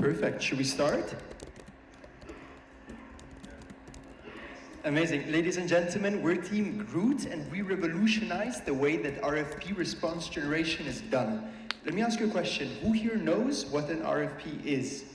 Perfect. Should we start? Amazing. Ladies and gentlemen, we're Team Groot, and we revolutionized the way that RFP response generation is done. Let me ask you a question. Who here knows what an RFP is?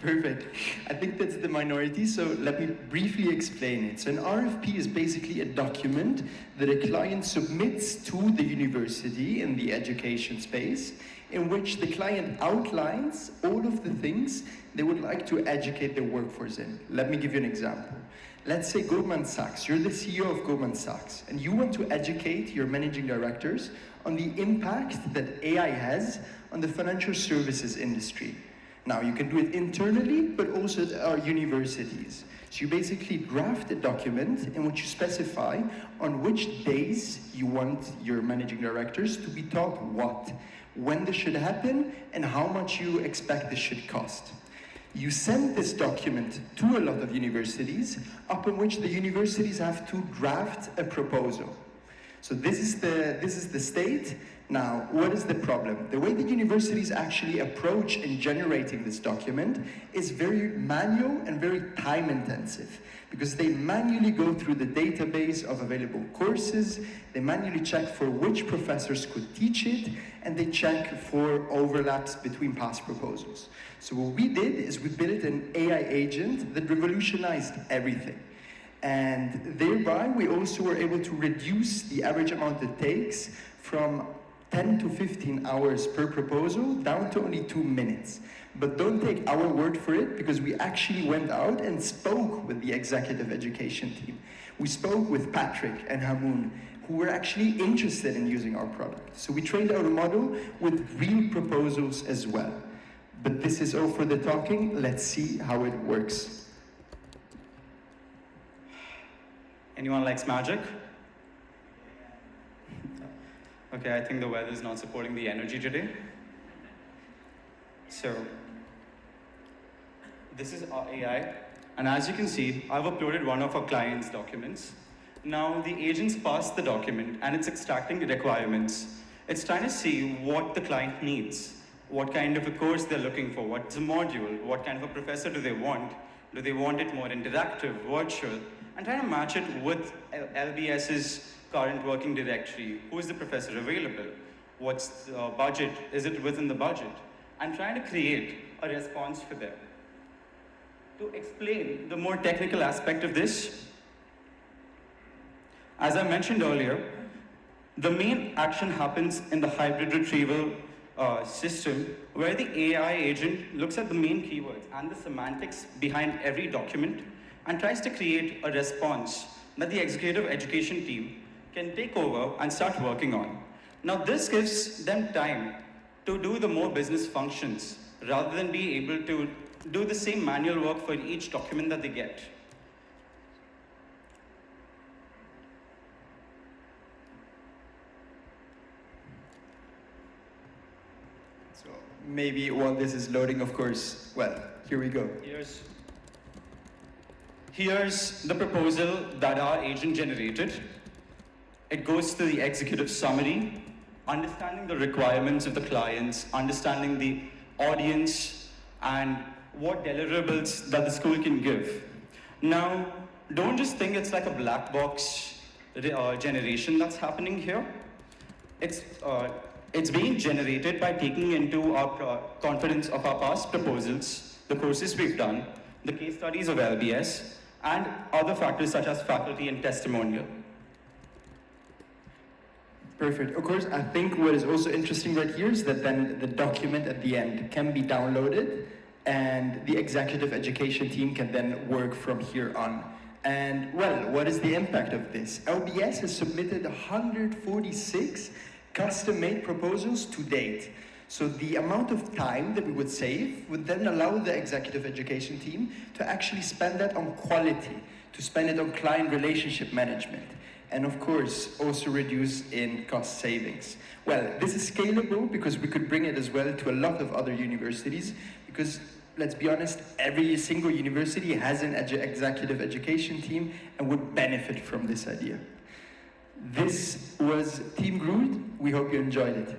Perfect. I think that's the minority, so let me briefly explain it. So an RFP is basically a document that a client submits to the university in the education space, in which the client outlines all of the things they would like to educate their workforce in. Let me give you an example. Let's say Goldman Sachs, you're the CEO of Goldman Sachs, and you want to educate your managing directors on the impact that AI has on the financial services industry. Now, you can do it internally, but also at our universities. So you basically draft a document in which you specify on which days you want your managing directors to be taught what, when this should happen, and how much you expect this should cost. You send this document to a lot of universities, upon which the universities have to draft a proposal. So this is the state. Now, what is the problem? The way that universities actually approach in generating this document is very manual and very time intensive, because they manually go through the database of available courses, they manually check for which professors could teach it, and they check for overlaps between past proposals. So what we did is we built an AI agent that revolutionized everything. And thereby, we also were able to reduce the average amount it takes from 10 to 15 hours per proposal down to only 2 minutes. But don't take our word for it, because we actually went out and spoke with the executive education team. We spoke with Patrick and Hamoon, who were actually interested in using our product. So we trained our model with real proposals as well. But this is all for the talking. Let's see how it works. Anyone likes magic? Okay, I think the weather is not supporting the energy today. So, this is our AI, and as you can see, I've uploaded one of our client's documents. Now, the agent's passed the document, and it's extracting the requirements. It's trying to see what the client needs, what kind of a course they're looking for, what's a module, what kind of a professor do they want? Do they want it more interactive, virtual? And trying to match it with LBS's current working directory. Who is the professor available? What's the budget? Is it within the budget? And trying to create a response for them. To explain the more technical aspect of this, as I mentioned earlier, the main action happens in the hybrid retrieval system, where the AI agent looks at the main keywords and the semantics behind every document and tries to create a response that the executive education team can take over and start working on. Now, this gives them time to do the more business functions rather than be able to do the same manual work for each document that they get. So maybe while this is loading, of course, well, here we go. Here's the proposal that our agent generated. It goes to the executive summary, understanding the requirements of the clients, understanding the audience, and what deliverables that the school can give. Now, don't just think it's like a black box generation that's happening here. It's being generated by taking into our confidence of our past proposals, the courses we've done, the case studies of LBS, and other factors such as faculty and testimonial. Perfect. Of course, I think what is also interesting right here is that then the document at the end can be downloaded, and the executive education team can then work from here on. And well, what is the impact of this? LBS has submitted 146 custom-made proposals to date. So the amount of time that we would save would then allow the executive education team to actually spend that on quality, to spend it on client relationship management, and of course, also reduce in cost savings. Well, this is scalable because we could bring it as well to a lot of other universities, because let's be honest, every single university has an executive education team and would benefit from this idea. This was Team Groot. We hope you enjoyed it.